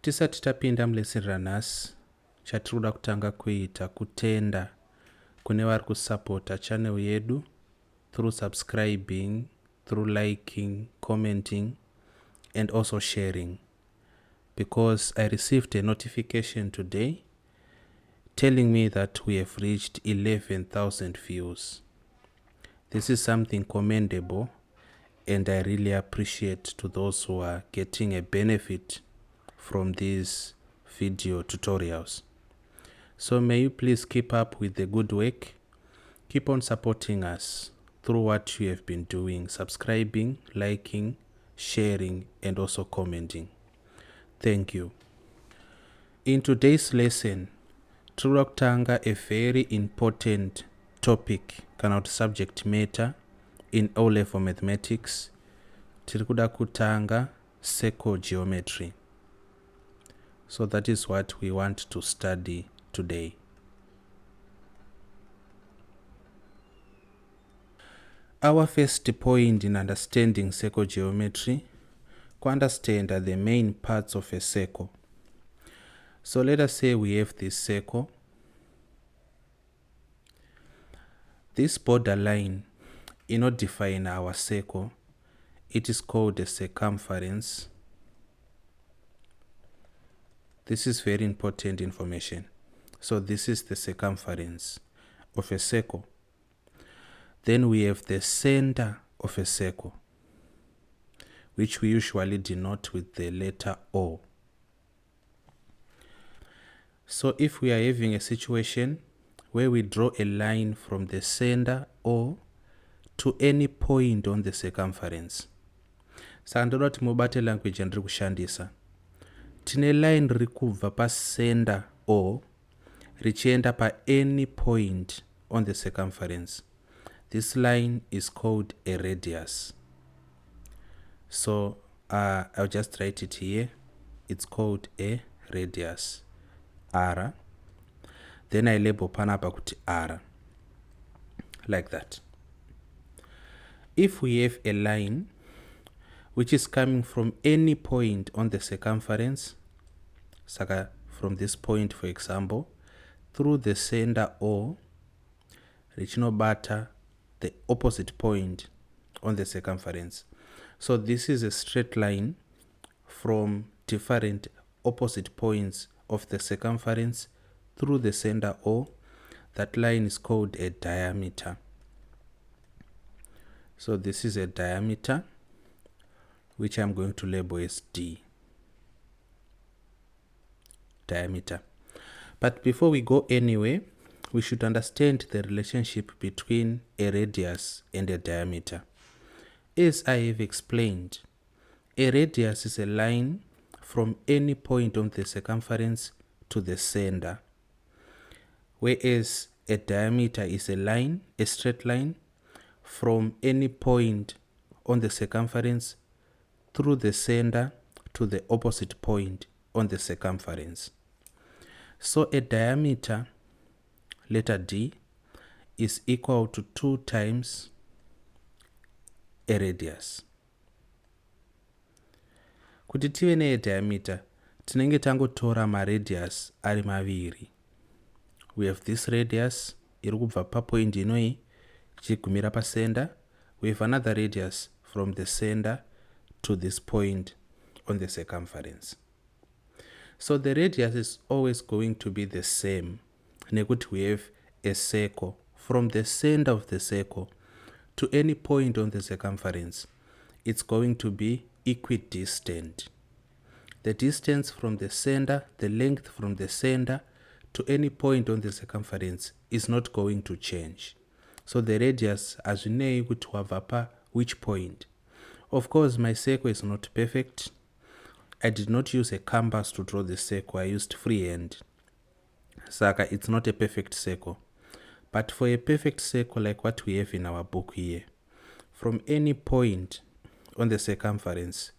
Tisati tapinda mulesson ranhasi chatiri kutanga kuita kutenda kune vari kusapota channel yedu through subscribing, through liking, commenting and also sharing, because I received a notification today telling me that we have reached 11,000 views. This is something commendable, and I really appreciate to those who are getting a benefit from these video tutorials. So may you please keep up with the good work. Keep on supporting us through what you have been doing, subscribing, liking, sharing, and also commenting. Thank you. In today's lesson, tiri kutanga a very important topic kana kuti subject matter in O-level mathematics. Tiri kuda kutanga circle geometry. So that is what we want to study today. Our first point in understanding circle geometry, to understand the main parts of a circle. So let us say we have this circle. This borderline define our circle. It is called a circumference. This is very important information. So this is the circumference of a circle. Then we have the center of a circle, which we usually denote with the letter O. So if we are having a situation where we draw a line from the center O to any point on the circumference. Saka ndoda kuti mubate language yandiri kushandisa. Tine line riri kubva pa center O richienda pa any point on the circumference. This line is called a radius. So I'll just write it here. It's called a radius, R. Then I label panapa kuti R, like that. If we have a line which is coming from any point on the circumference, saka from this point for example, through the center O, richinobata the opposite point on the circumference. So this is a straight line from different opposite points of the circumference through the center O. That line is called a diameter. So this is a diameter, which I'm going to label as D. Diameter. But before we go anywhere, we should understand the relationship between a radius and a diameter. As I have explained, a radius is a line from any point on the circumference to the center, whereas a diameter is a line, a straight line, from any point on the circumference through the center to the opposite point on the circumference. So a diameter, letter D, is equal to 2 times a radius. Kuti tive ne diameter, tinenge tangotora maradius ari maviri. We have this radius iri kubva pa point inoi ichigumira pa center. We have another radius from the center to this point on the circumference. So the radius is always going to be the same. Nekuti we have a circle. From the center of the circle to any point on the circumference, it's going to be equidistant. The distance from the center, the length from the center to any point on the circumference is not going to change. So the radius, as we know, kuti wabva pa which point. Of course, my circle is not perfect. I did not use a compass to draw the circle. I used freehand. Saka, it's not a perfect circle. But for a perfect circle like what we have in our book here, from any point on the circumference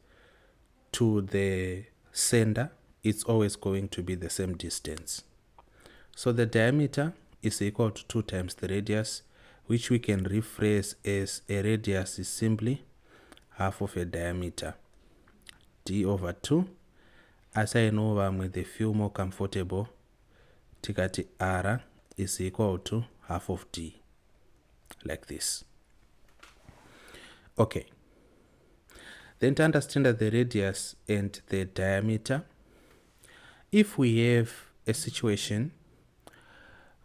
to the center, it's always going to be the same distance. So the diameter is equal to 2 times the radius, which we can rephrase as a radius is simply half of a diameter. D over 2 asi I know vamwe they feel more comfortable tikati r is equal to half of d, like this. Okay, then to understand the radius and the diameter, if we have a situation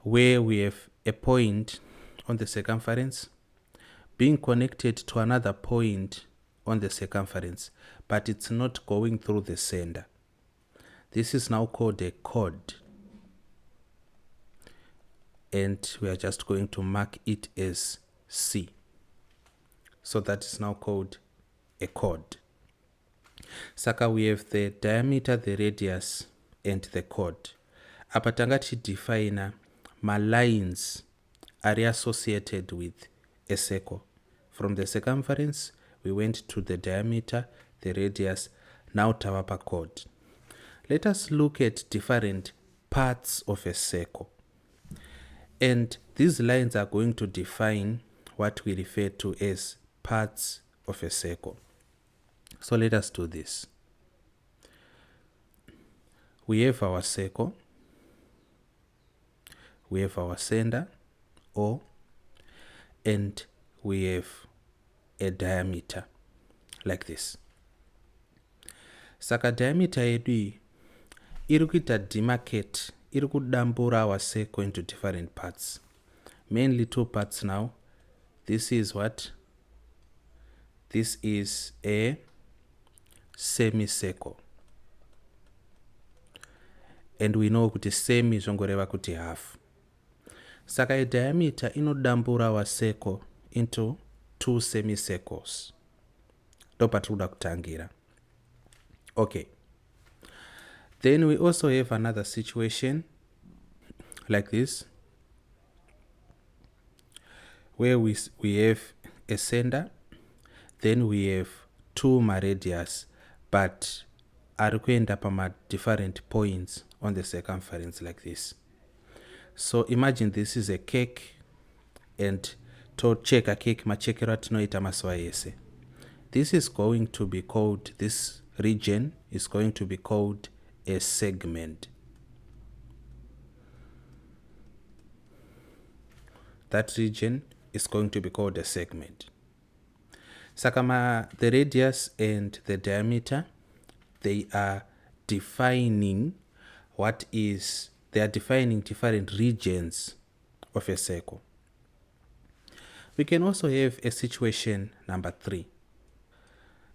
where we have a point on the circumference being connected to another point on the circumference, but it's not going through the center, this is now called a chord, and we are just going to mark it as C. So that is now called a chord. Saka we have the diameter, the radius, and the chord. Apa tanga tichidefine ma lines are associated with a circle. From the circumference, we went to the diameter, the radius, now tawapa chord. Let us look at different parts of a circle. And these lines are going to define what we refer to as parts of a circle. So let us do this. We have our circle, we have our center, O, and we have a diameter, like this. Saka diameter yedu iri kuita demarcate, iri kudambura our circle into different parts. Mainly two parts now. This is what? This is a semicircle. And we know kuti semi zvongoreva kuti half. Saka a diameter inodambura our circle into two semicircles. Ndopatikuda kutangira. Okay. Then we also have another situation like this, where we have a center, then we have two radius, but are kuenda pama different points on the circumference, like this. So imagine this is a cake, and to check a cake machekero atinoita mazuva ese. This is going to be called, this region is going to be called a segment. That region is going to be called a segment. Sakama, the radius and the diameter, they are defining different regions of a circle. We can also have a situation number 3.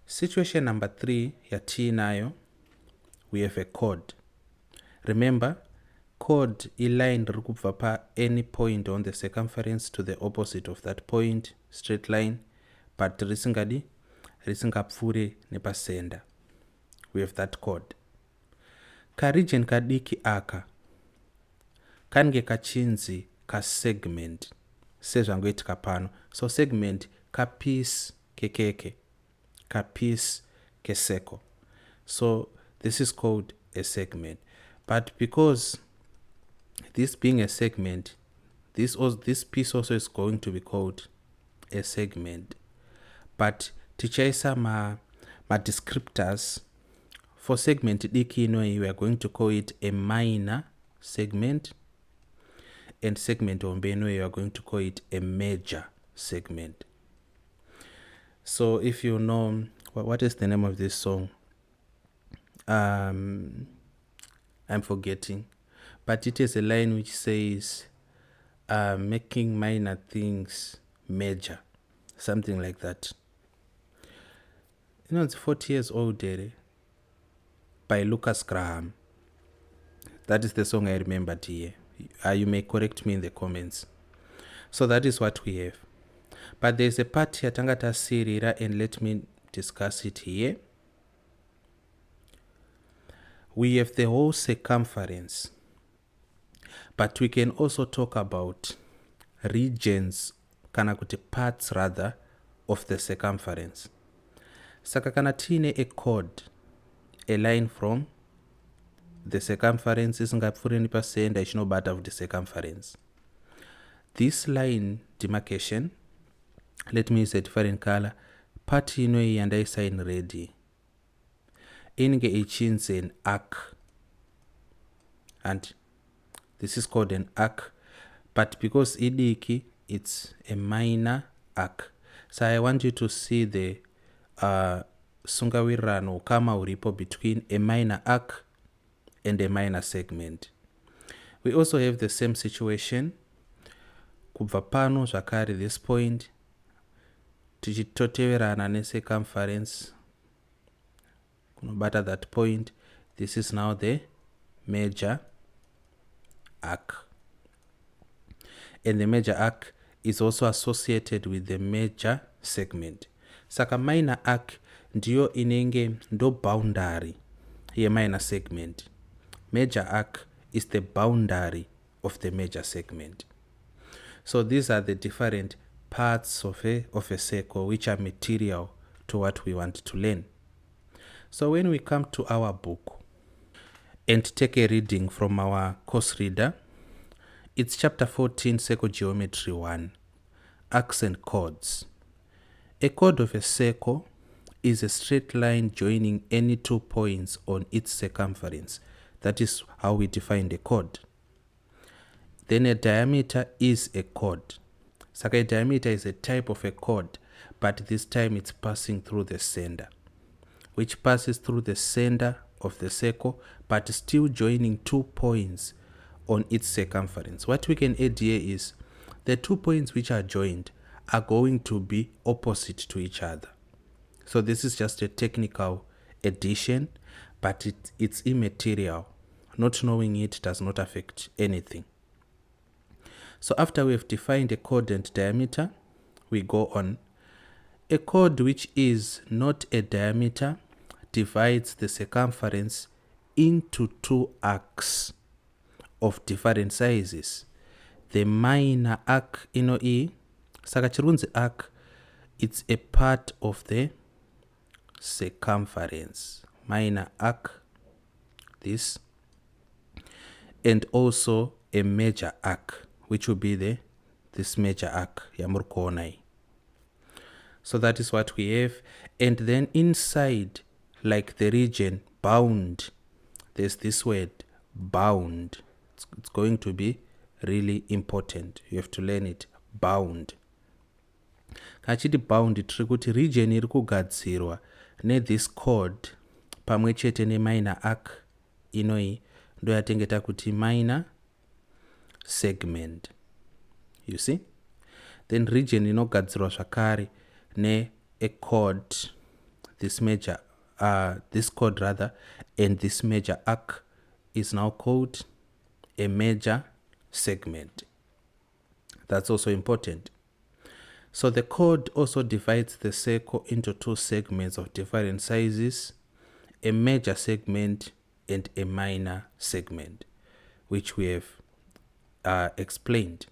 Situation number 3 yatinayo, we have a chord. Remember, chord line rikubva pa any point on the circumference to the opposite of that point, straight line, but risingapfuure nepasenda. We have that chord. Ka region kadiki aka kange kachinzi ka segment sezvangoitika pano. So segment ka piece kekeke, ka piece keseko. So this is called a segment. But because this being a segment, this piece also is going to be called a segment. But tichaisa ma descriptors for segment diki inoi, we are going to call it a minor segment, and segment ombeno we are going to call it a major segment. So if you know, what is the name of this song? I'm forgetting, but it is a line which says making minor things major, something like that. You know, it's 40 years old by Lucas Graham. That is the song I remembered here. You may correct me in the comments. So that is what we have. But there's a part here tangata sirira, and let me discuss it here. We have the whole circumference, but we can also talk about regions, kana kuti parts rather, of the circumference. Saka kana tine a chord, a line from the circumference isingapfuure nepasenda ichinobata of the circumference. This line demarcation, let me use a different color. Part inoi yandaisa in red. inenge ichinzi an arc, and this is called an arc, but because idiki, it's a minor arc. So I want you to see the sungawirirano kama uripo between a minor arc and a minor segment. We also have the same situation kubva pano zvakare this point tichitoteverana necircumference kunobata that point. This is now the major arc, and the major arc is also associated with the major segment. Saka minor arc ndiyo inenge ndo boundary ye minor segment. Major arc is the boundary of the major segment. So these are the different parts of a circle which are material to what we want to learn. So when we come to our book and take a reading from our course reader, it's chapter 14, Circle Geometry 1, Arcs and Chords. A chord of a circle is a straight line joining any 2 points on its circumference. That is how we define the chord. Then a diameter is a chord. So a diameter is a type of a chord, but this time it's passing through the center, which passes through the center of the circle, but still joining 2 points on its circumference. What we can add here is the 2 points which are joined are going to be opposite to each other. So this is just a technical addition, but it's immaterial. Not knowing it does not affect anything. So after we have defined a chord and diameter, we go on. A chord which is not a diameter divides the circumference into 2 arcs of different sizes. The minor arc saka chirunzi arc, it's a part of the circumference. Minor arc, this, and also a major arc, which will be this major arc yamurkonai. So that is what we have. And then inside, like the region bound, there's this word bound. It's going to be really important. You have to learn it. Bound. Kachiti bound tiri kuti region iri kugadzirwa this chord pamwe chete ne minor arc inoi ndo yatengeta kuti minor segment. You see? Then region inogadzirwa zvakare ne a chord, this chord rather, and this major arc is now called a major segment. That's also important. So the chord also divides the circle into 2 segments of different sizes, a major segment and a minor segment, which we have explained.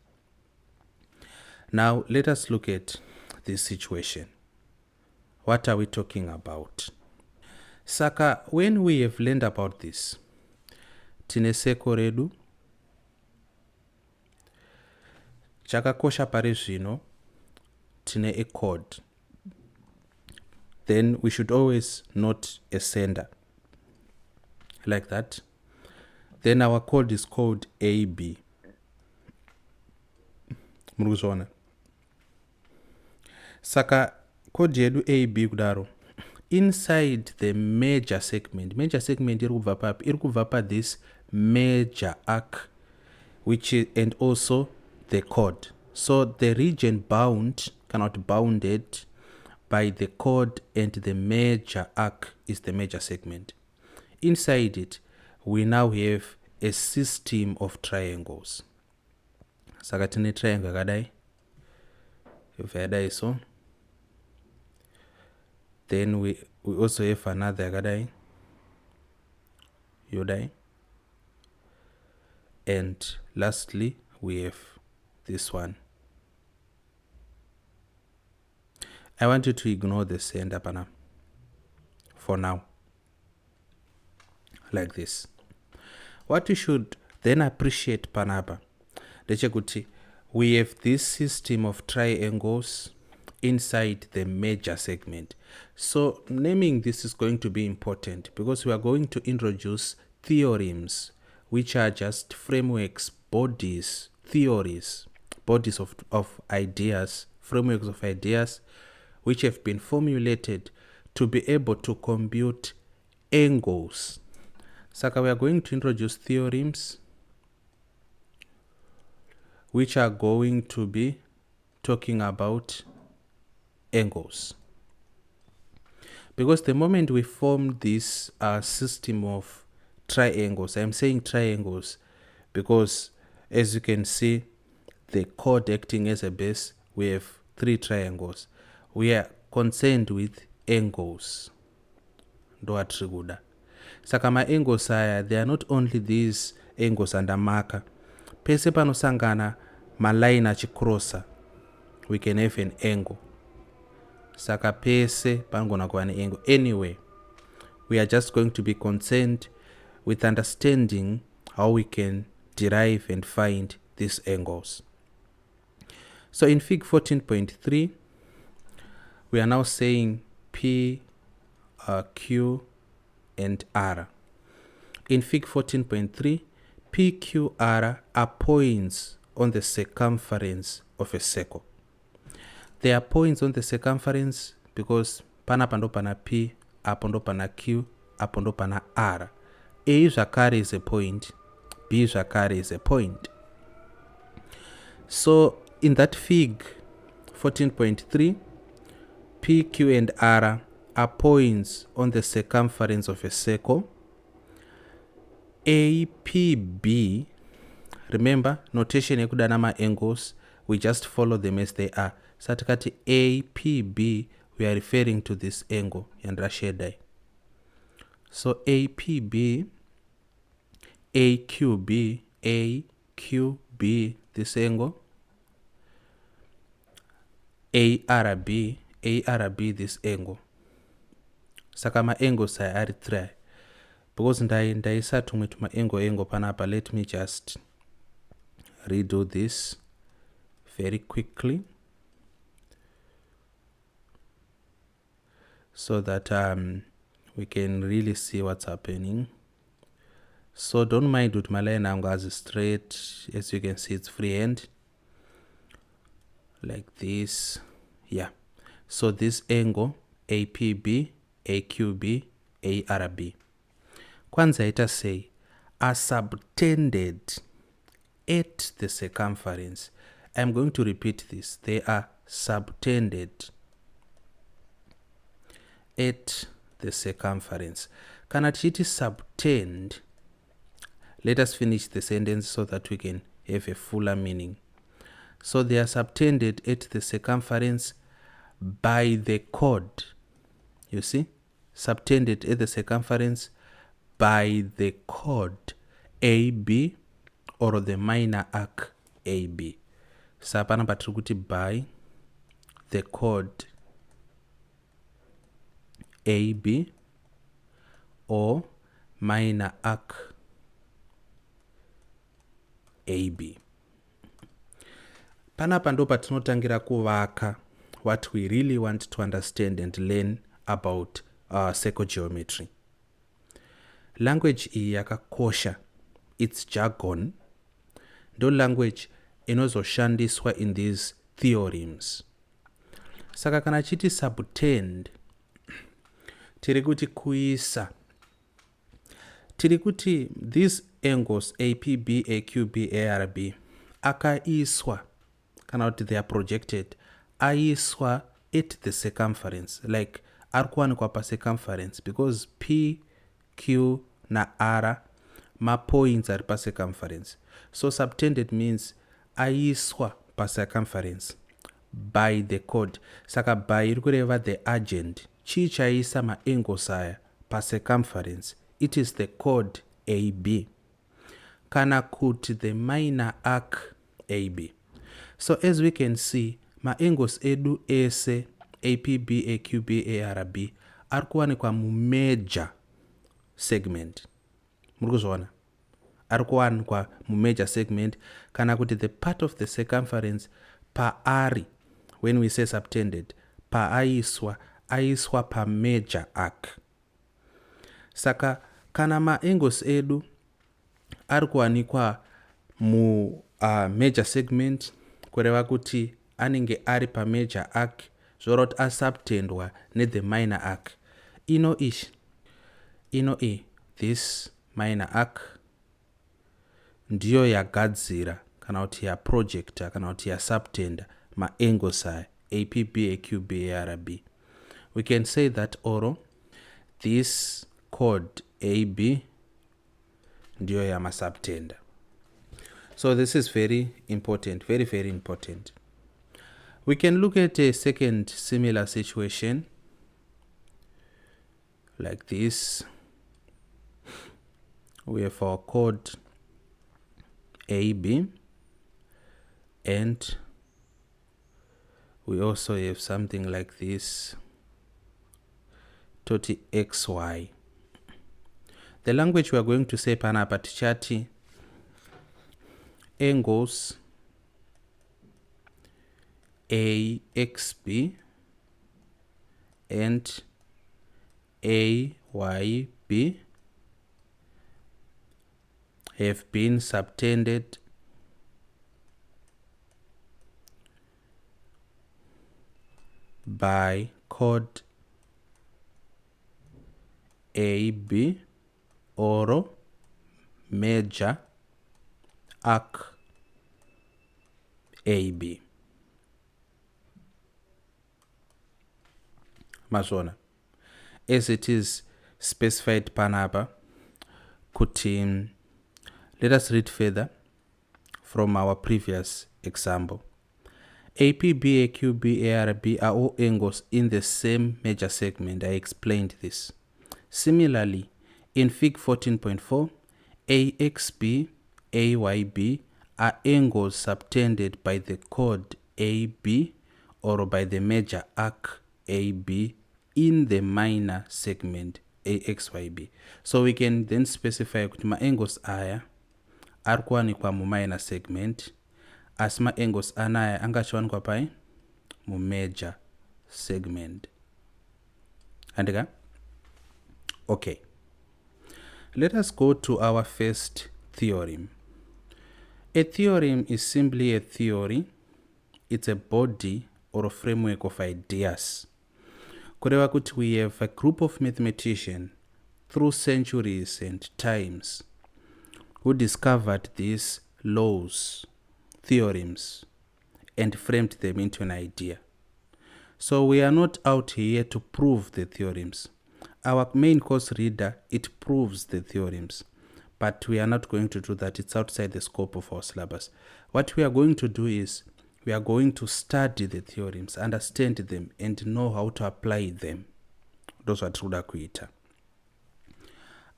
Now let us look at this situation. What are we talking about? Saka, when we have learned about this, tine circle redu, chakakosha pari zvino, tine a chord. Then we should always note a center, like that. Then our chord is called AB. Muruzona. Saka chord yedu AB kudaro. Inside the major segment iri kubva this major arc, which is, and also the chord. So the region bound, cannot bounded by the chord and the major arc is the major segment. Inside it, we now have a system of triangles. Saka tine triangle kadai. If yadai so. Then we also have another gadai, yodai, and lastly we have this one. I want you to ignore the center pana for now, like this. What you should then appreciate panapa, dechekuti we have this system of triangles inside the major segment. So naming this is going to be important because we are going to introduce theorems, which are just frameworks, bodies, theories, bodies of ideas, frameworks of ideas, which have been formulated to be able to compute angles. Saka we are going to introduce theorems which are going to be talking about angles. Because the moment we form this system of triangles, I'm saying triangles because as you can see, the chord acting as a base, we have 3 triangles. We are concerned with angles. Saka ma-angles aya, they are not only these angles under marker. Pese panosangana ma-line achicrossa, we can have an angle. Saka pese pangona kuva ne-angle. Anyway, we are just going to be concerned with understanding how we can derive and find these angles. So in Fig 14.3, we are now saying P, Q, and R. In Fig 14.3, P, Q, R are points on the circumference of a circle. They are points on the circumference because panapa ndo pana P, apo ndo pana Q, apo ndo pana R. A zvakare is a point, B zvakare is a point. So in that Fig 14.3, P, Q, and R are points on the circumference of a circle. A, P, B, remember notation yekudana ma-angles, we just follow them as they are. Satikati A, P, B, we are referring to this angle yandrashedai. So A, P, B, A, Q, B, A, Q, B, this angle. A, R, B, this angle. Saka ma-angles are 3. Because ndaisa tumwe tuma-angle panapa, let me just redo this very quickly so that we can really see what's happening. So don't mind with my line angle as straight. As you can see, it's freehand like this. Yeah. So this angle APB, AQB, ARB, kwanza ita say are subtended at the circumference. I'm going to repeat this. They are subtended at the circumference. Kana tichiti subtend, let us finish the sentence so that we can have a fuller meaning. So they are subtended at the circumference by the chord. You see? Subtended at the circumference by the chord AB or the minor arc AB. So panapa tiri by the chord AB or minor arc AB. Panapa ndo patinotangira kuvaka what we really want to understand and learn about circle geometry. Language iyi yakakosha, its jargon, ndo language inozoshandiswa in these theorems. Saka kana chiti subtend, tiri kuti kuisa, tiri kuti these angles APB, AQB, ARB akaiswa, kana kuti they are projected, aiswa at the circumference, like arikuwanikwa pa circumference, because P, Q na R ma points are pa circumference. So subtended means aiswa pa circumference by the chord. Saka by irikureva the agent chichaisa ma angles aya pa circumference, it is the chord AB kana kuti the minor arc AB. So as we can see, ma angles edu ese APB, AQB, ARB arikuwanikwa mu major segment. Murikuzona arikuwanikwa mu major segment kana kuti the part of the circumference pa ari, when we say subtended, pa aiswa aiswa pamajor arc. Saka kana maangles edu ari kuwanikwa major segment, kureva kuti anenge ari pamajor arc, zvoreva kuti asubtendwa nethe minor arc. Ino this minor arc ndiyo yagadzira kana kuti yaprojector kana kuti yasubtenda maangles aya APB, AQB, ARB. We can say that oro this chord AB ndiyo yamasubtender. So this is very important, very, very important. We can look at a second similar situation like this. We have our chord AB, and we also have something like this, toti XY. The language we are going to say panapa tichati angles AXB and AYB have been subtended by chord AB or major arc AB. Mazona, as it is specified panapa kuti, let us read further from our previous example. APB, AQB, ARB are all angles in the same major segment. I explained this. Similarly, in Fig 14.4, AXB, AYB are angles subtended by the chord AB or by the major arc AB in the minor segment AXYB. So we can then specify kuti ma-angles aya ari kuwanikwa mu minor segment, asi ma-angles anaya angachiwanikwa pai mu major segment. Andika? Okay. Let us go to our first theorem. A theorem is simply a theory. It's a body or a framework of ideas. Kureva kuti we have a group of mathematicians through centuries and times who discovered these laws, theorems, and framed them into an idea. So we are not out here to prove the theorems. Our main course reader, it proves the theorems, but we are not going to do that. It's outside the scope of our syllabus. What we are going to do is we are going to study the theorems, understand them, and know how to apply them. Those are true kuita.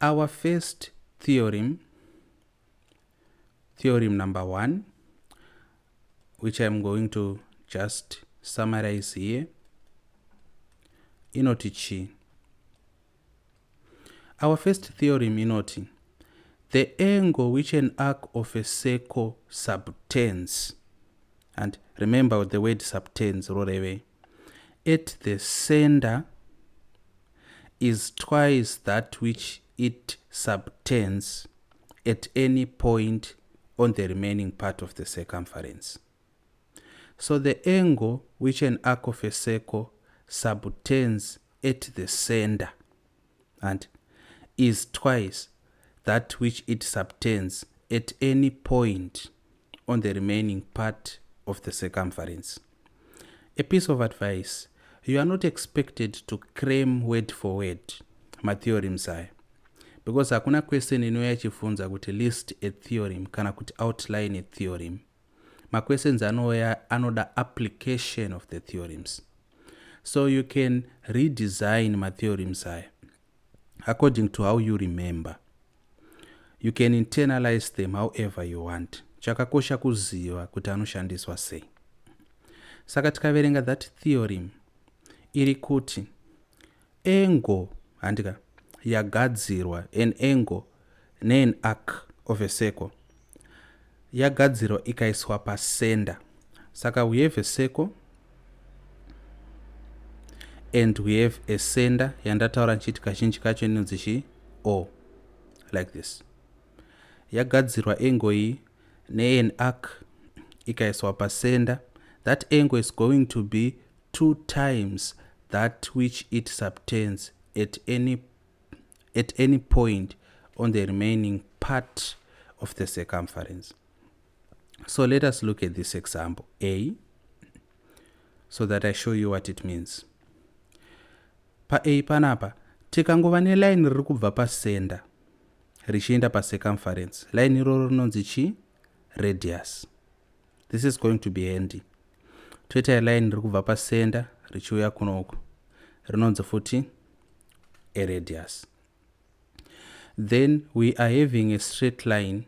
Our first theorem, theorem number 1, which I'm going to just summarize here, inoti. Our first theorem inoti, the angle which an arc of a circle subtends, and remember the word subtends, rorewe, at the center is twice that which it subtends at any point on the remaining part of the circumference. So the angle which an arc of a circle subtends at the center and is twice that which it subtends at any point on the remaining part of the circumference. A piece of advice: you are not expected to cram word for word my theorems aya, because hakuna question inouya chifunza kuti list a theorem kana kuti outline a theorem. Ma questions anouya anoda application of the theorems. So you can redesign my theorems aya according to how you remember. You can internalize them however you want. Chakakosha kuziva kuti anoshandiswa sei. Saka tikaverenga that theorem iri kuti angle handika yagadzirwa, an angle ne arc of a circle yagadzirwa ikaiswa pasenda. Saka we have a circle and we have a sender yandataura nchiti kazhinji kacho inonzi chi O, like this. Yagadzirwa angle iyi ne arc ikaiswa pasender. That angle is going to be 2 times that which it subtends at any point on the remaining part of the circumference. So let us look at this example A, so that I show you what it means. Pa A panapa tikangova ne line riri kubva pasender richienda pacircumference. Line iroro rinonzi chi radius. This is going to be handy. Toita line riri kubva pasender richiuya kunoku rinonzi futi a radius. Then we are having a straight line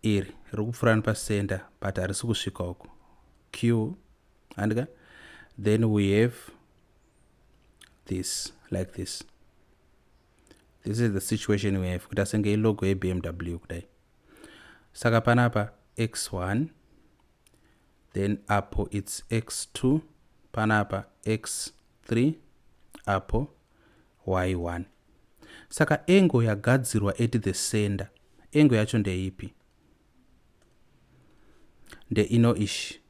iri riri kupfuura pasender but harisi kusvika uku Q, and then we have this like this. This is the situation we have. Kuta senge logo ye BMW kudai. Saka panapa x1, then apo it's x2, panapa x3, apo y1. Saka angle yagadzirwa at the center. Angle yacho ndeipi? The inner-ish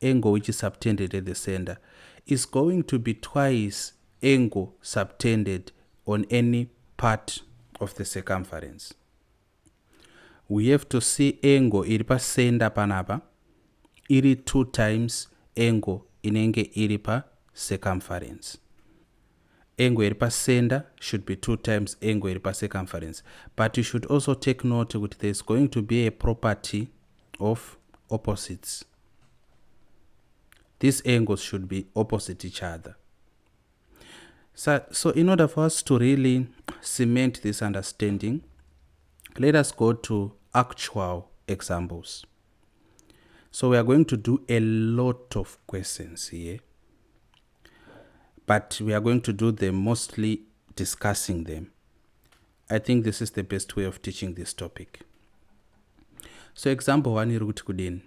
angle which is subtended at the center is going to be twice angle subtended on any part of the circumference. We have to see angle iri pa center panapa iri 2 times angle inenge iri pa circumference. Angle iri pa center should be 2 times angle iri pa circumference. But you should also take note that there is going to be a property of opposites. These angles should be opposite each other. So in order for us to really cement this understanding, let us go to actual examples. So we are going to do a lot of questions here, but we are going to do them mostly discussing them. I think this is the best way of teaching this topic. So example 1 iri kuti kudini?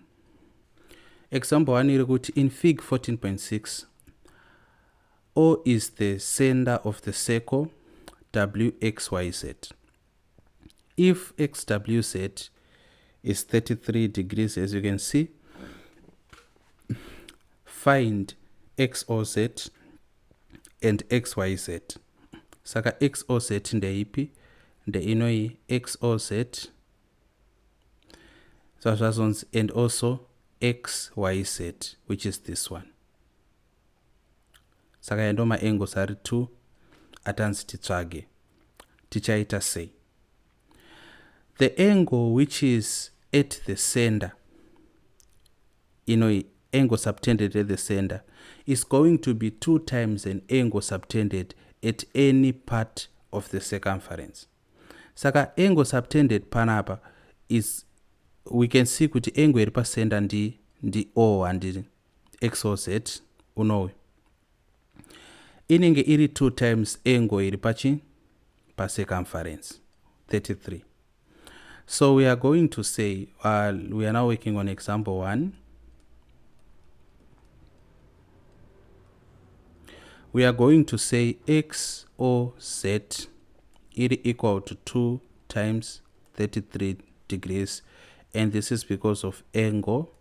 Example 1 iri kuti in fig 14.6, O is the center of the circle WXYZ. If XWZ is 33 degrees, as you can see, find XOZ and XYZ. Saka XOZ ndeipi? Ndeinoyi XOZ and also XYZ, which is this one. Saka yandoma angles ari 2 atanzi titsvage. Tichaita sei? The angle which is at the center, angle subtended at the center, is going to be 2 times an angle subtended at any part of the circumference. Saka angle subtended panapa is, we can see kuti angle iri pa center ndi O and XOZ unowe. Inenge iri 2 times angle iri pachi pa circumference 33. So we are going to say, we are now working on example 1. We are going to say XOZ is equal to 2 times 33 degrees, and this is because of angle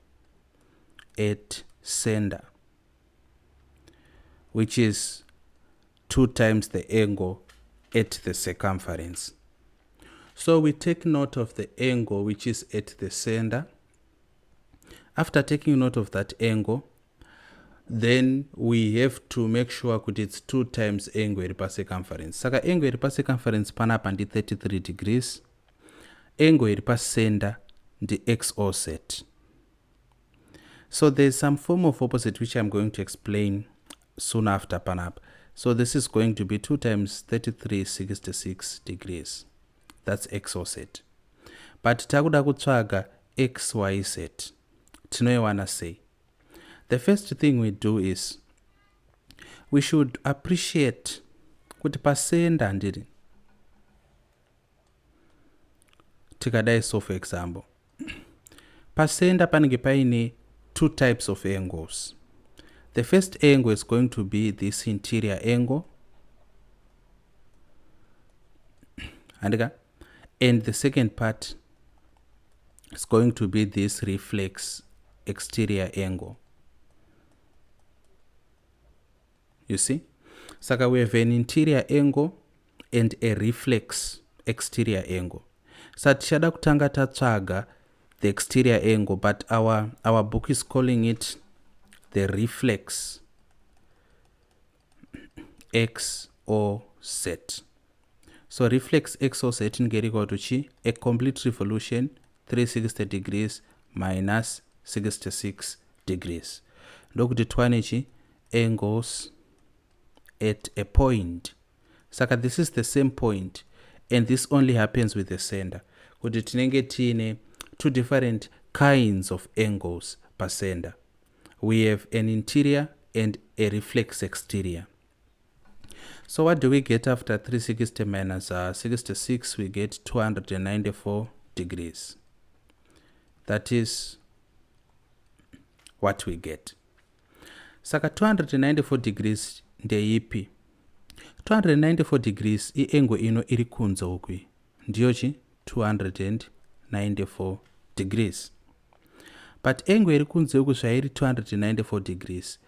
at center, which is 2 times the angle at the circumference. So we take note of the angle which is at the center. After taking note of that angle, then we have to make sure that it's 2 times angle iri pa circumference. Saka angle iri pa circumference panapa ndi 33 degrees. Angle iri pa center ndi XOZ. So there's some form of opposite which I'm going to explain soon after panapa. So this is going to be 2 times 33, 66 degrees. That's XOZ. But takuda kutsvaga XYZ. Tinoiwana sei? The first thing we do is we should appreciate kuti pa center ndiri. Tikadai so for example, pa center panenge paine 2 types of angles. The first angle is going to be this interior angle, and the second part is going to be this reflex exterior angle. You see? Saka we have an interior angle and a reflex exterior angle. So tichada kutanga tatsvaga the exterior angle, but our book is calling it the reflex X or Z. So reflex X or Z inge equal to chi? A complete revolution 360 degrees minus 66 degrees. Ndokuti twane chi angles at a point. Saka this is the same point, and this only happens with the center. Kuti tinenge tine two different kinds of angles per center. We have an interior and a reflex exterior. So what do we get after 360 minus 66? We get 294 degrees. That is what we get. Saka 294 degrees ndeipi? 294 degrees angle ino iri kunze ukwi ndiyochi 294 degrees. But angle iri kunze uku zvairi 294 degrees.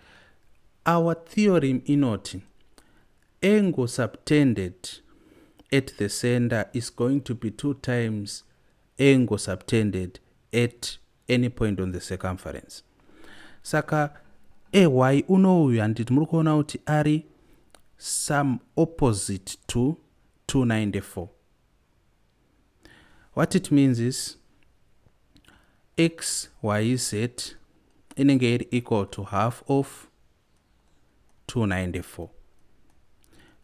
Our theorem inoti angle subtended at the center is going to be 2 times angle subtended at any point on the circumference. Saka ay unouyu handiti muri kuona kuti ari some opposite to 294. What it means is x, y, z inenge iri equal to half of 294,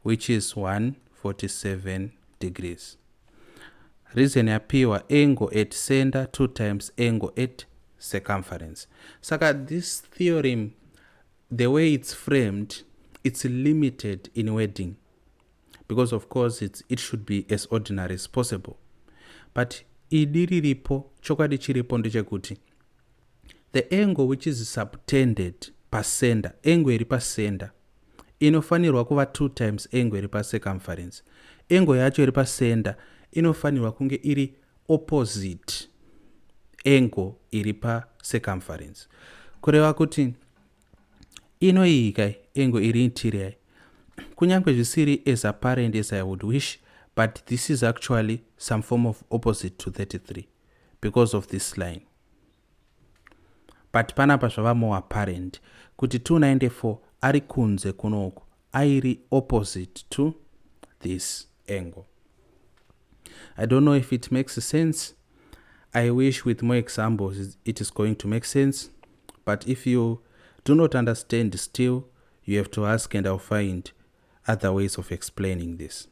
which is 147 degrees. Reason yapiwa angle at center 2 times angle at circumference. Saka this theorem, the way it's framed, it's limited in wording, because of course it should be as ordinary as possible. But idiriripo chokwadi chiripo ndechekuti the angle which is subtended per center, angle iri pa center inofanirwa kuva 2 times angle iri pa circumference. Angle yacho iri pa center inofanirwa kunge iri opposite angle iri pa circumference. Kureva kuti inoika angle iri interior kunyange zvisiri as apparent as I would wish, but this is actually some form of opposite to 33 because of this line. But panapa zvava more apparent kuti 294 ari kunze kunoku airi opposite to this angle. I don't know if it makes sense. I wish with more examples it is going to make sense, but if you do not understand still, you have to ask and I'll find other ways of explaining this.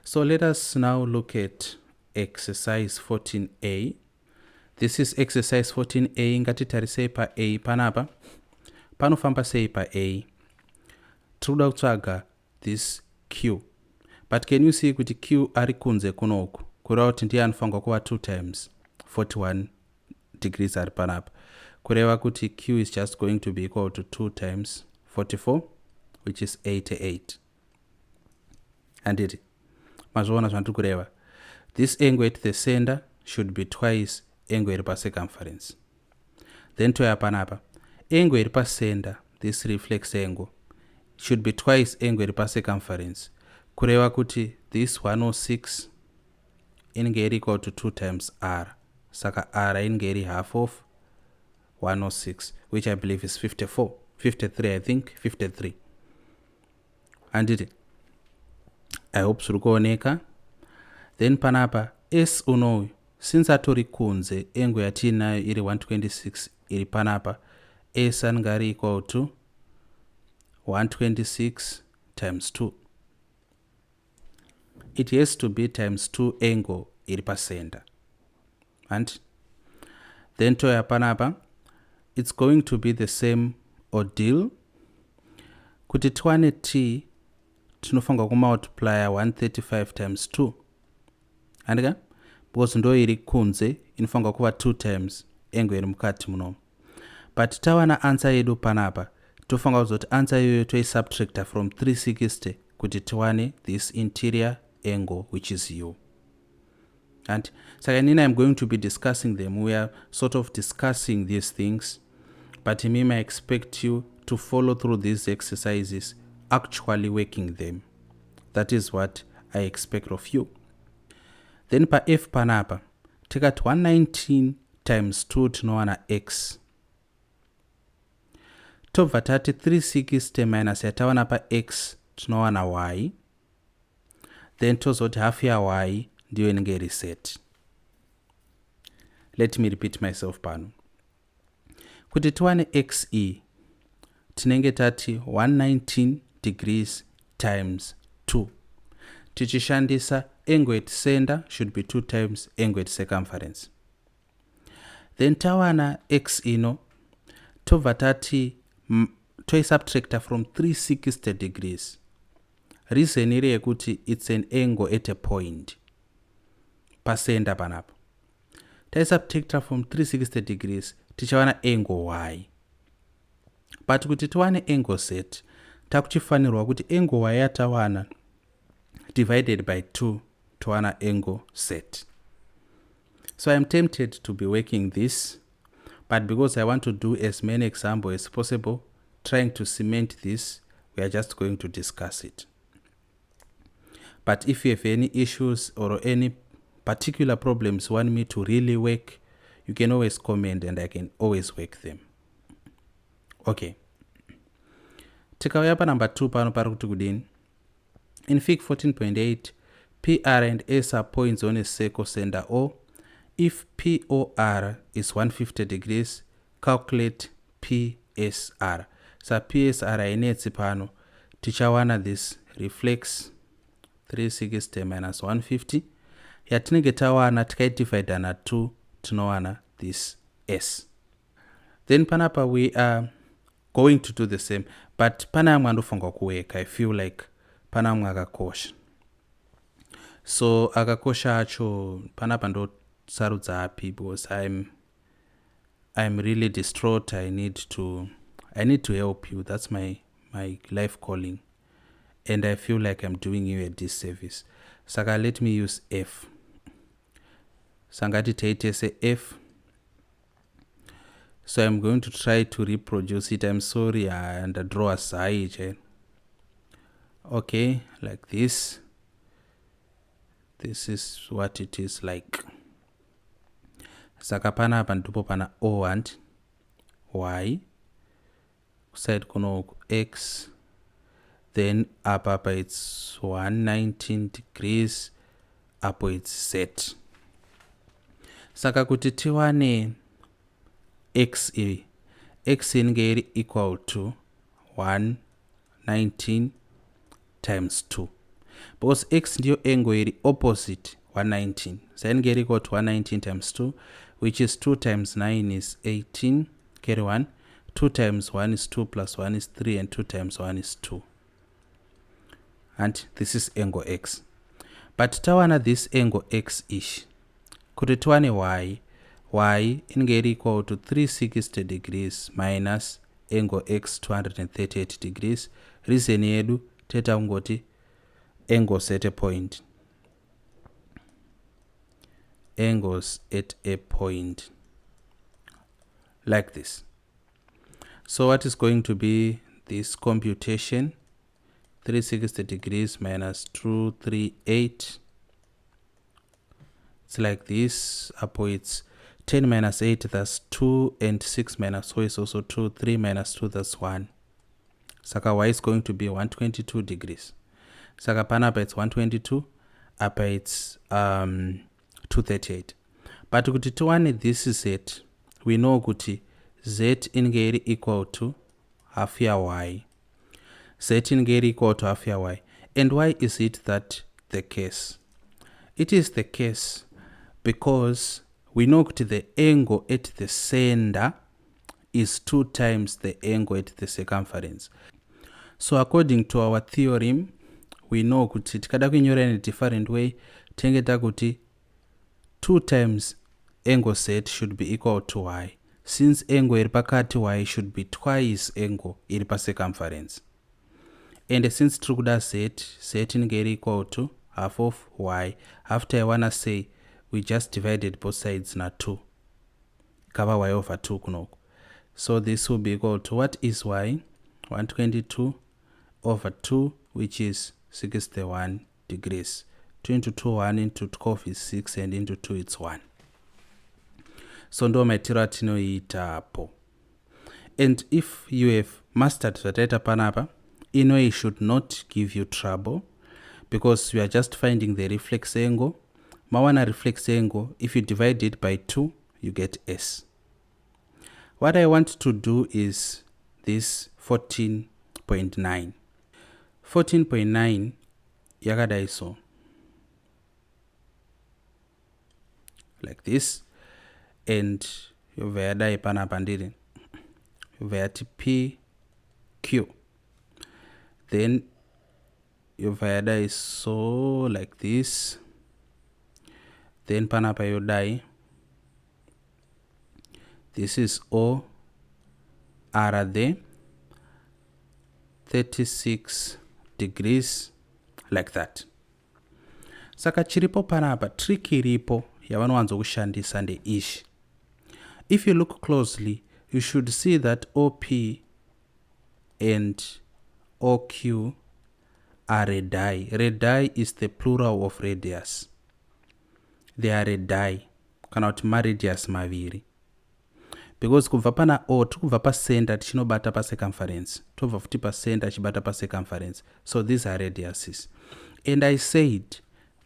So let us now look at exercise 14a. This is exercise 14a. Ngatitarisei pa a panapa. Panofamba sei pa a. Truda kutsvaga this q. But can you see kuti q ari kunze kunoku? Kureva kuti ndiye anofanirwa kuva 2 times 41 degrees ari panapa. Kureva kuti q is just going to be equal to 2 times 44, which is 88. Handiti mazviona zvandiri kureva. This angle at the center should be twice angle iri pa circumference. Then toya panapa angle iri pa center, this reflex angle, should be twice angle iri pa circumference. Kureva kuti this 106 inenge iri equal to 2 times r. Saka r inenge iri half of 106, which I believe is 53, I think 53. Handiti I hope zviri kuoneka. Then panapa s unoyu since atori kunze angle yatinayo iri 126 iri panapa, s anenge ari equal to 126 times 2. It has to be times 2 angle iri pa center. And then toya panapa it's going to be the same ordeal. Kuti twane t tinofanirwa kumultiply 135 times 2. Andika? Because ndo iri kunze inofanirwa kuva 2 times angle iri mukati muno. but tawana answer yedu panapa tofanira kuzoti answer iyoyo toisubtracta from 360 kuti tiwane this interior angle which is u. And so I'm going to be discussing them. We are sort of discussing these things, but I may expect you to follow through these exercises, actually working them. That is what I expect of you. Then pa f panapa, take out 119 times 2 tinowana x. Tobva tati 360 minus yatawana pa x tinowana y. Then tozoti half ya y ndiyo inenge reset. Let me repeat myself pano. Kuti tiwane xe tinenge tati 119 degrees times 2. Tichishandisa angle at center should be 2 times angle at circumference. Then tawana x ino tobva tati toisubtracta from 360 degrees. Reason iri yekuti it's an angle at a point. Pasenda panapa. Taisubtracta from 360 degrees tichawana angle y. But kuti tiwane angle z takuchifanirwa kuti angle y yatawana divided by 2 towana angle z. So I'm tempted to be working this, but because I want to do as many examples as possible, trying to cement this, we are just going to discuss it. But if you have any issues or any particular problems you want me to really work, you can always comment and I can always work them. Okay. Tikauya pa number 2 pano pari kuti kudini. In fig 14.8, PR and S are points on a circle center O. If POR is 150 degrees, calculate PSR. So PSR inetsi pano. Tichawana this reflex 360 minus 150. Yatinenge tawana tikaidivide na 2 tinowana this S. Then panapa we are going to do the same, but pana yamwe andofunga kuweka. I feel like pana yamwe akakosha. So akakosha acho panapa ndo sarudza api because I'm really distraught. I need to help you. That's my life calling. And I feel like I'm doing you a disservice. Saka let me use F. Sangati taite say F. So I'm going to try to reproduce it. I'm sorry, and draw a side. Okay, like this. This is what it is like. Saka pana apa ndipo pana O and Y. Side kuno X. Then up it's 119 degrees. Up it's Z. Saka kuti tiwane X iri. X inge iri equal to 119 times 2. Because X ndiyo angle iri opposite 119. So inge iri equal to 119 times 2, which is 2 times 9 is 18. Carry 1. 2 times 1 is 2 plus 1 is 3 and 2 times 1 is 2. And this is angle X. But tawana this angle X-ish. Kuti tiwane Y inge iri equal to 360 degrees minus angle X 238 degrees. Reason yedu teta ungoti angles at a point. Angles at a point. Like this. So what is going to be this computation? 360 degrees minus 238. It's like this. Up it's 10 minus 8, that's 2, and 6 minus 4 is also 2. 3 minus 2, that's 1. Saka Y is going to be 122 degrees. Saka panapa it's 122. Up it's 238. But kuti tiwane this is it. We know kuti Z inge iri equal to half ya Y. Z inge iri equal to half ya Y. And why is it that the case? It is the case because we know that the angle at the center is 2 times the angle at the circumference. So according to our theorem, we know that tikada kuinyora in a different way, tengeta kuti 2 times angle Z should be equal to Y. since angle iri pakati y should be twice angle iri pacircumference. And since tiri kuda z inenge iri equal to half of y. After I wanna say we just divided both sides na 2. Cover y over 2 kunoko. So this will be equal to, what is y? 122 over 2, which is 61 degrees. 2 into 2, 1 into 12 is 6, and into 2 it's 1. So ndo maitiro atinoitapo. And if you have mastered zvataita panapa, it should not give you trouble, because we are just finding the reflex angle. Mawana reflex angle, if you divide it by 2, you get s. What I want to do is this 14.9. 14.9 yakadai so, like this, and yobva yadai panapa ndiri, yobva yati pq, then yobva yadai so, like this, then panapa yodai, this is O R there, 36 degrees, like that. Saka chiripo panapa, trick iripo yavanowanzo kushandisa ndeishi. If you look closely, you should see that OP and OQ are radii. Radii is the plural of radius. They are radii, kana kuti maradius maviri. Because kubva pana O, tikubva pacenter tichinobata pacircumference, tobva futi pacenter tichibata pacircumference. So these are radiuses. And I said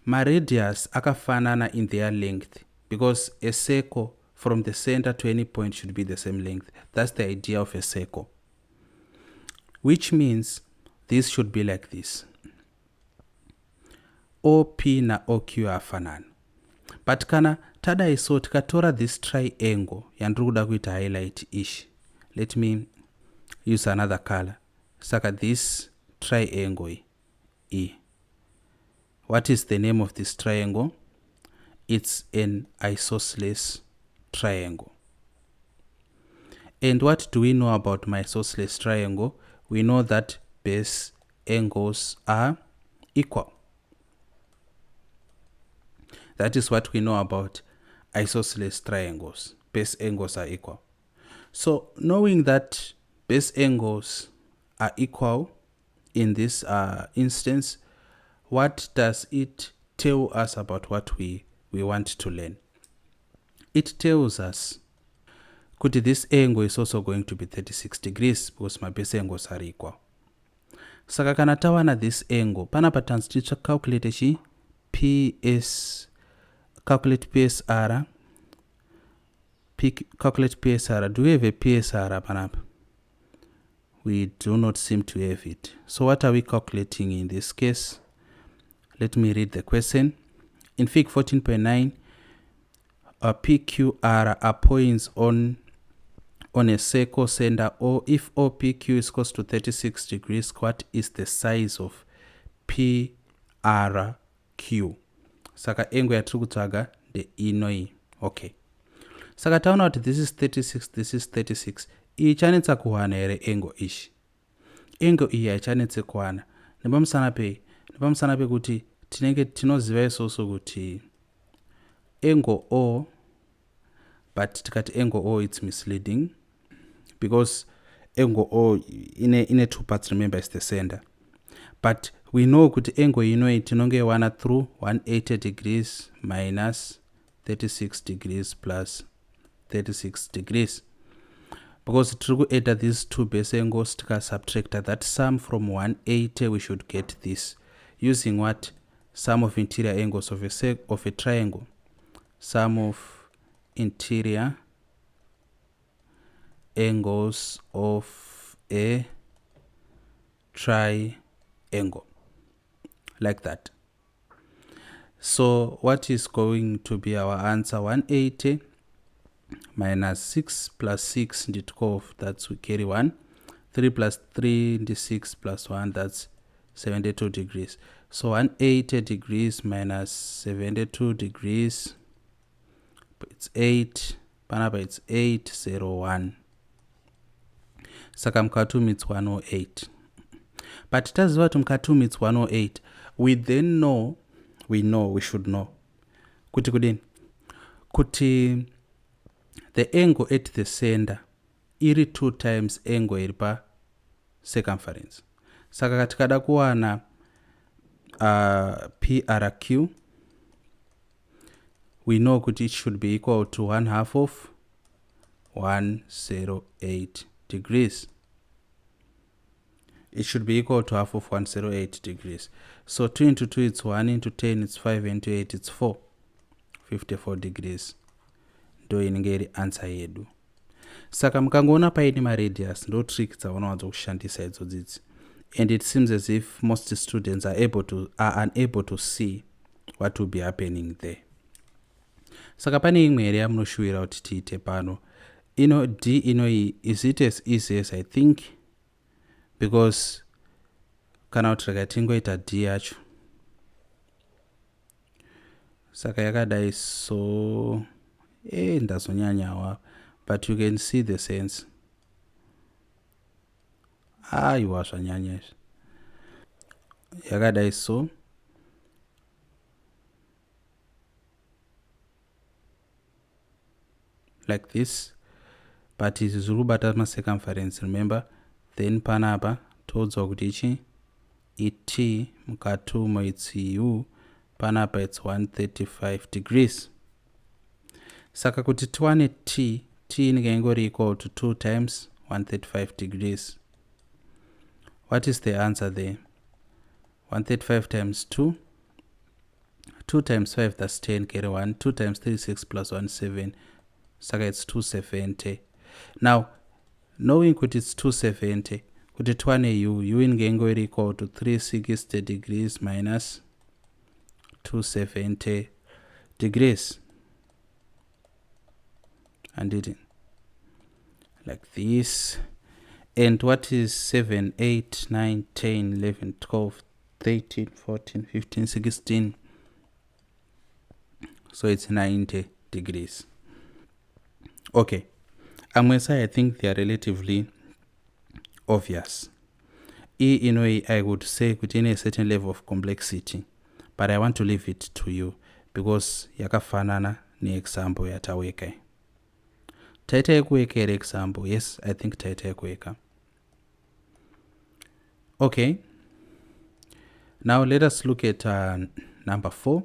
maradius akafanana in their length, because a circle from the center to any point should be the same length. That's the idea of a circle. Which means this should be like this. OP na OQ afanana. But kana tadai so tikatora this triangle yandiri kuda kuita highlight ish. Let me use another color. Saka this triangle E. What is the name of this triangle? It's an isosceles triangle. And what do we know about my isosceles triangle? We know that base angles are equal. That is what we know about isosceles triangles. Base angles are equal. So knowing that base angles are equal in this instance, what does it tell us about what we want to learn? It tells us that this angle is also going to be 36 degrees because my base angles are equal. Saka kana tawana this angle, panapa tanziticha calculate chi PS, calculate PSR, calculate PSR. Do we have a PSR panapa? We do not seem to have it. So what are we calculating in this case? Let me read the question. In Fig 14.9, PQR are points on a circle center, or if OPQ is equals to 36 degrees, what is the size of PRQ? Saka angle yatiri kutsvaga the inoi. Okay. Saka taona kuti this is 36, this is 36. Iyi chanetsa kuwana here angle ishi. Angle iyi haichanetse kuwana. Nepamusana pekuti tinenge tinoziva isoso kuti angle O, but tikati angle O it's misleading because angle O in two parts, remember, is the center. But we know kuti angle inoi tinonge wana through 180 degrees minus 36 degrees plus 36 degrees. Because to add these two base angles, to subtract that sum from 180, we should get this. Using what? Sum of interior angles of a triangle. Sum of interior angles of a triangle. Like that. So what is going to be our answer? 180 minus 6 plus 6 into 12, that's we carry 1. 3 plus 3 into 6 plus 1, that's 72 degrees. So 180 degrees minus 72 degrees, it's 8 panapa it's 801. Saka mukatu meets 108. But taziva kuti mukatu meets 108, we then know, we should know kuti kudini, kuti the angle at the center iri 2 times angle iri pa circumference. Saka katikada kuwana PRQ, we know kuti it should be equal to 1/2 of 108 degrees. It should be equal to 1/2 of 108 degrees. So 2 into 2 it's 1, into 10 it's 5, into 8 it's 4. 54 degrees. Ndo inenge iri answer yedu. Saka mukangoona paine maradius ndo trick dzavanowanzo kushandisa idzodzidzi. And it seems as if most students are unable to see what will be happening there. Saka pane imwe here yamunoshuwira kuti tiite pano. D inoi, is it as easy as I think? Because kana kuti rakatingoita D yacho. Saka yakadai so ndazonyanyawa, but you can see the sense. Aiwa zvanyanya izvi. Yakadai so. Like this. But it is rubata ma circumference, remember? Then panapa todzwa kuti ichi it mukatu mo it's u, panapa it's 135 degrees. Saka kuti tiwane t inenge ingori equal to 2 times 135 degrees. What is the answer there? 135 times 2. 2 times 5, that's 10, carry 1. 2 times 3, 6 plus 1, 7. Saka it's 270. Now, knowing that it's 270, kuti tiwane u inenge ingori equal to 360 degrees minus 270 degrees. And it like this. And what is 7, 8, 9, 10, 11, 12, 13, 14, 15, 16? So it's 90 degrees. Okay. I think they are relatively obvious. In a way, I would say within a certain level of complexity, but I want to leave it to you because yakafanana ni example yataweka. Taita yekuweka ere example. Yes, I think taita yekuweka. Okay. Now let us look at number 4.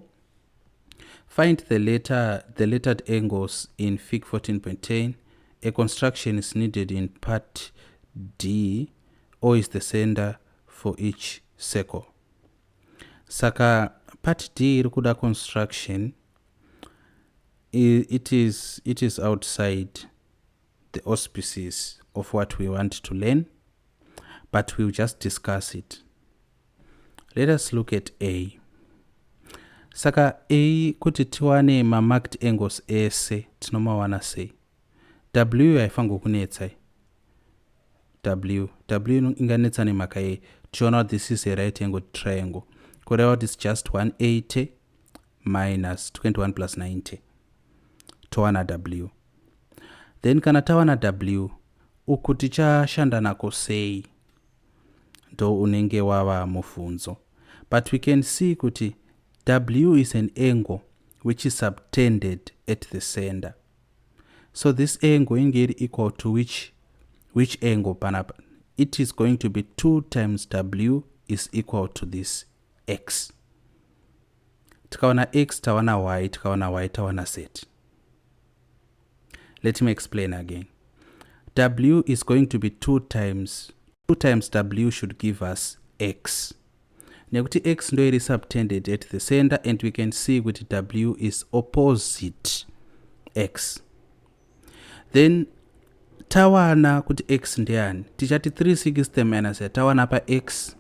Find the lettered angles in Fig 14.10. A construction is needed in part D. O is the center for each circle. Saka part D irikuda construction. It is outside the auspices of what we want to learn, but we'll just discuss it. Let us look at A. Saka A kuti tiwane ma marked angles ese tinomawana sei. W haifango kunetsa. W inganetsa nemhaka ye. Tiona this is a right angled triangle. Kureva is just 180 minus 21 plus 90. Towana W. Then kana tawana W, uku tichashanda nako sei. Ndo unenge wava mufunzo. But we can see kuti W is an angle which is subtended at the center. So this angle is equal to which angle panapa? It is going to be 2 times W is equal to this X. Tikawana X, tawana Y, tikawana Y, tawana Z. Let me explain again. W is going to be 2 times W should give us X. Nekuti X ndo iri subtended at the center, and we can see with W is opposite X. Then tawana kuti X ndiani. Tichati 360 minus tawana pa X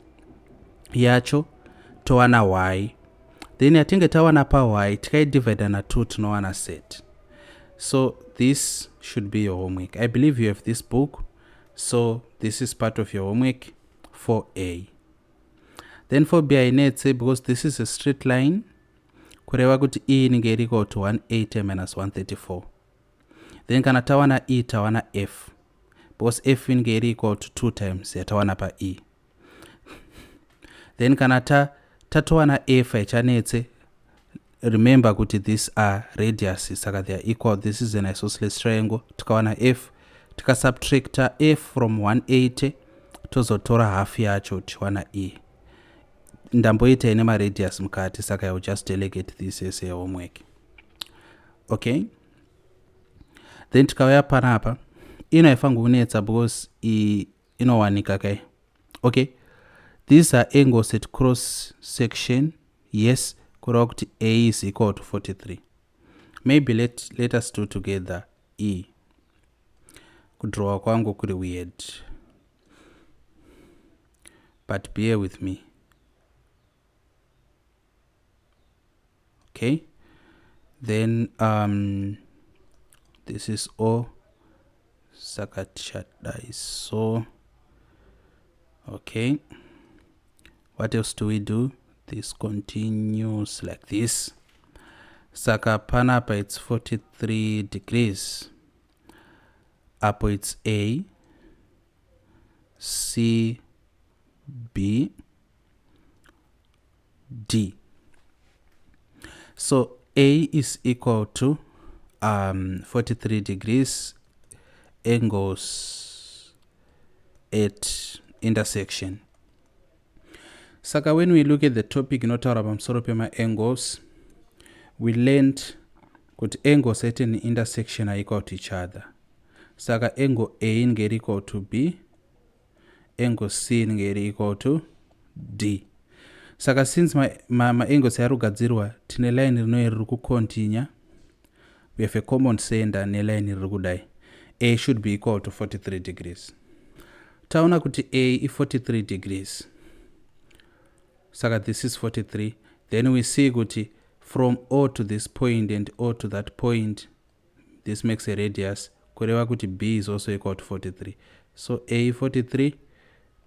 yacho, towana Y. Then yatinge tawana pa Y, tikai divide na 2 tinowana Z. So this should be your homework. I believe you have this book. So this is part of your homework for A. Then for B, I need to say, because this is a straight line, kureva kuti E inenge equal to 180 minus 134. then kana tawana e tawana f, because f inge iri equal to 2 times yatawana pa e. Then kana tatowana f haichanetse, remember kuti these are radiuses, saka they are equal. This is an isosceles triangle. Tikawana f, tika subtracta f from 180 tozotora half yacho tiwana e. Ndamboita ine radius mukati, saka I will just delegate this as a homework. Okay, then tikauya panapa ino haifangu kunetsa because inowanika kai. Okay, these are angles at cross section. Yes, correct. A is equal to 43. Maybe let us do together e. Kudraw kwangu kuri weird, but bear with me. Okay, then this is O, sakachada is so. Okay, what else do we do? This continues like this. Saka panapa it's 43 degrees. Up it's A, C, B, D. So A is equal to 43 degrees angles at intersection. Saka when we look at the topic inotaura pamusoro pema angles, we learned kuti angles at an intersection are equal to each other. Saka angle A inge equal to B, angle C inge equal to D. Saka since my angles yarugadzirwa tine line rino riri kucontinue, we have a common center ne line riri kudai. A should be equal to 43 degrees. Taona kuti A is 43 degrees. Saka this is 43. Then we see kuti from O to this point and O to that point, this makes a radius. Kureva kuti B is also equal to 43. So A 43,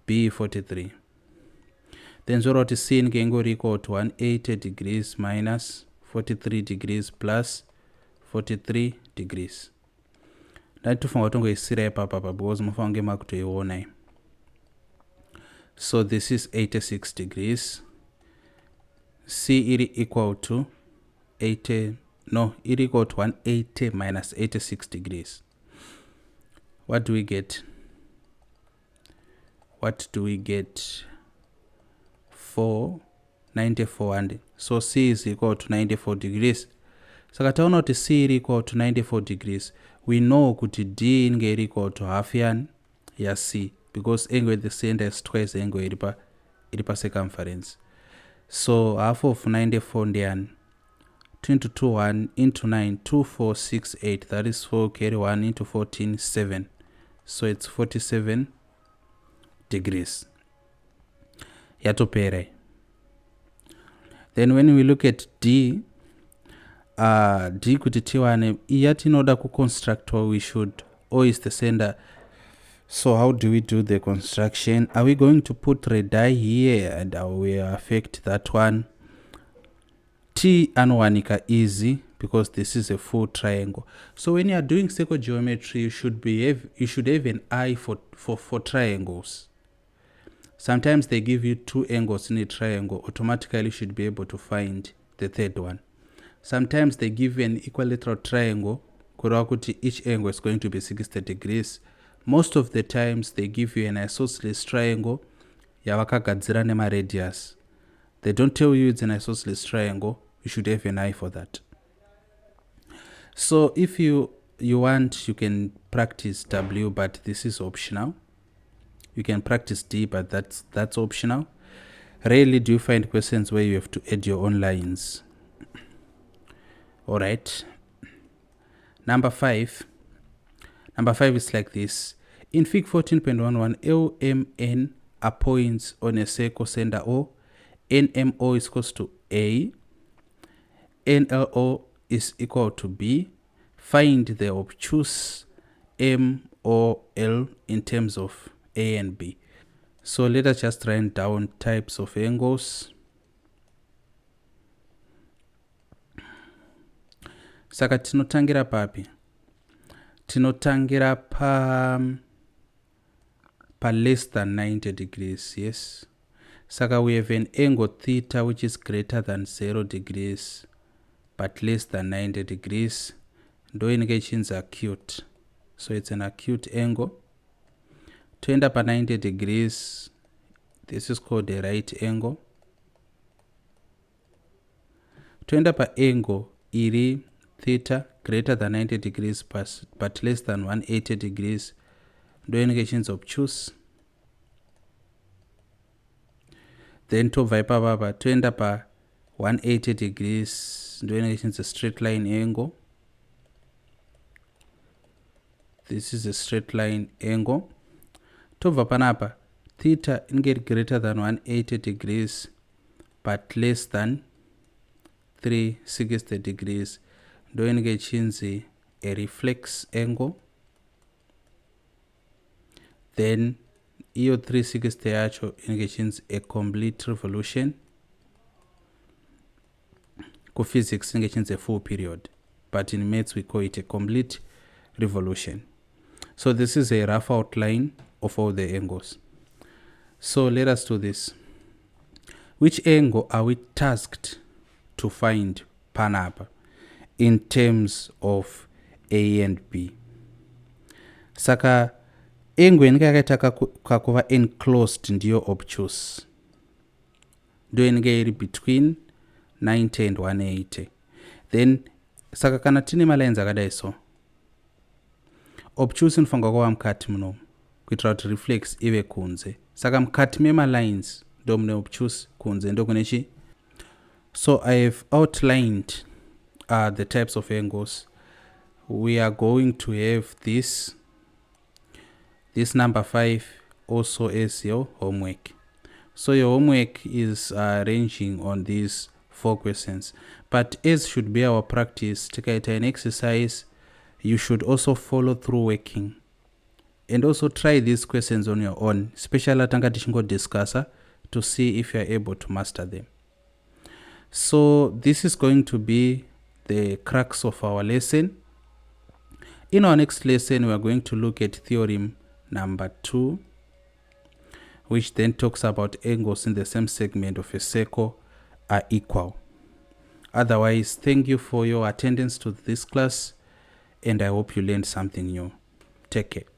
B 43. Then zoro to C inge equal to 180 degrees minus 43 degrees plus 43 degrees. Ndatufunga tongo isira papa because mufange makutoiona. So this is 86 degrees. C is equal to 80, no, it equal to 180 minus 86 degrees. What do we get? What do we get? 94. So C is equal to 94 degrees. So kataona kuti C is equal to 94 degrees. We know kuti D inge equal to half yan ya C, because angle at the center is twice angle iripa circumference. So half of 94 ndian 20 to 1 into 9, 2, 4, 6, 8. That is 4 carry 1 into 14, 7. So it's 47 degrees. Yatopere. Then when we look at D, D kutitiwane iyati inoda kuconstruct what we should. O is the center. So how do we do the construction? Are we going to put radii here and we affect that one? T anwanika easy because this is a full triangle. So when you are doing circle geometry, you should have an eye for triangles. Sometimes they give you 2 angles in a triangle. Automatically you should be able to find the third one. Sometimes they give you an equilateral triangle. Kurakuti each angle is going to be 60 degrees. Most of the times they give you an isosceles triangle. Yawakagadzira nema radius. They don't tell you it's an isosceles triangle. You should have an eye for that. So if you want, you can practice W, but this is optional. You can practice D, but that's optional. Rarely do you find questions where you have to add your own lines. All right. Number 5 is like this. In Fig 14.11, LMN are points on a circle center O. NMO is equal to A. NLO is equal to B. Find the obtuse M or L in terms of A and B. So let us just write down types of angles. Saka tinotangira papi. tinotangira pa less than 90 degrees. Yes, saka we have an angle theta which is greater than 0 degrees but less than 90 degrees. Ndo inenge ichinzi acute, so it's an acute angle. Toenda pa 90 degrees, this is called a right angle. Toenda pa angle iri theta greater than 90 degrees but less than 180 degrees, ndo inenge ichinzi obtuse. Then tobva ipapapa toenda pa 180 degrees, ndo inenge ichinzi straight line angle. This is a straight line angle. Tobva panapa theta inenge greater than 180 degrees but less than 360 degrees, ndo inenge ichinzi a reflex angle. Then iyo 360 yacho inenge ichinzi a complete revolution. Ku physics inenge ichinzi a full period, but in maths we call it a complete revolution. So this is a rough outline of all the angles. So let us do this. Which angle are we tasked to find panapa in terms of A and B? Saka angle inenge yakaita kakuva enclosed ndiyo obtuse, ndo inenge iri between 90 and 180. Then saka kana tine malines akadai so, obtuse inofanirwa kuva mukati muno kuitira kuti reflex ive kunze. Saka mukati memalines ndo mune obtuse, kunze ndo kune chi. So I have outlined the types of angles. We are going to have this number 5 also as your homework. So your homework is ranging on these 4 questions, but as should be our practice, tikaita an exercise, you should also follow through working and also try these questions on your own, especially tanga tichingo discussa, to see if you are able to master them. So this is going to be the crux of our lesson. In our next lesson, we are going to look at theorem number 2, which then talks about angles in the same segment of a circle are equal. Otherwise, thank you for your attendance to this class, and I hope you learned something new. Take care.